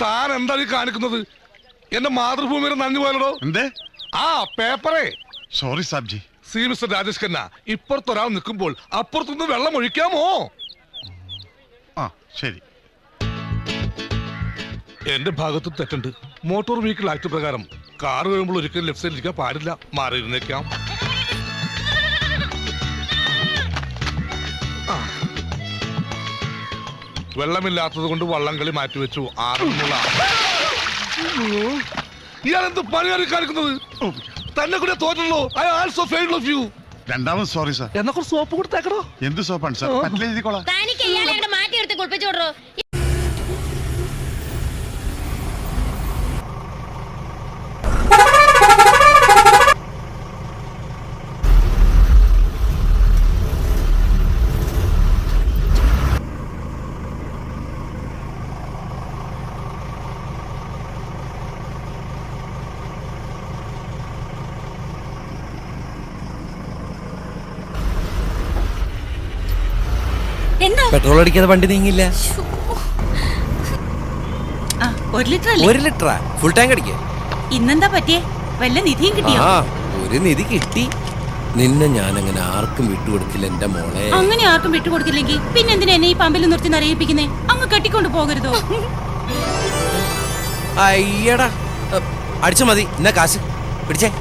താൻ എന്താ ഈ കാണിക്കുന്നത്? എന്റെ മാതൃഭൂമിയുടെ നന്ദി പോലോ. എന്തേ? ആ പേപ്പറേ. Sorry Saabji. See mister Rajesh Khanna, ഇപ്പുറത്തൊരാൾ നിൽക്കുമ്പോൾ അപ്പുറത്തുനിന്ന് വെള്ളം ഒഴിക്കാമോ? ആ ശരി. എന്റെ ഭാഗത്ത് തെറ്റുണ്ട്. മോട്ടോർ വെഹിക്കിൾ ആക്ട് പ്രകാരം കാർ വരുമ്പോൾ ഒരിക്കലും ലെഫ്റ്റ് സൈഡിൽ ഇരിക്കാൻ പാടില്ല. മാറിയിരുന്നേക്കാം. വെള്ളമില്ലാത്തത് കൊണ്ട് വള്ളംകളി മാറ്റിവെച്ചു. ഇയാളെന്ത് പണിയാണ് കാണിക്കുന്നത്? തന്നെ കൂടെ തോറ്റല്ലോ. I also failed of you. രണ്ടാമത് സോറി സാർ. എന്നാ കുറച്ച് സോപ്പ് കൊടുത്തേക്കണോ? എന്ത് സോപ്പാണ് സാർ? പറ്റിലെഴുതിക്കോളാം. തനിക്ക് ഇയാളെ മാറ്റി എടുത്ത് കുളിപ്പിച്ചോടോ. പെട്രോൾ അടിക്കാതെ വണ്ടി നീങ്ങില്ല. 1 ലിറ്ററാ? Full tank അടിക്കേ. ഇന്നെന്താ പറ്റിയേ? വല്ല നിധിയും കിട്ടിയോ? ഒരു നിധി കിട്ടി. നിന്നെ ഞാൻ അങ്ങനെ ആർക്കും വിട്ടുകൊടുക്കില്ല എന്റെ മോളെ. അങ്ങനെ ആർക്കും വിട്ടുകൊടുക്കില്ലെങ്കിൽ പിന്നെന്തിനാ എന്നെ ഈ പമ്പിൽ നിർത്തി നരയിപ്പിക്കുന്നേ? അങ്ങ് കെട്ടിക്കൊണ്ട് പോകരുതോ? അയ്യടാ, അടിച്ചു മതി. എന്നാ കാശ് പിടിച്ചേ.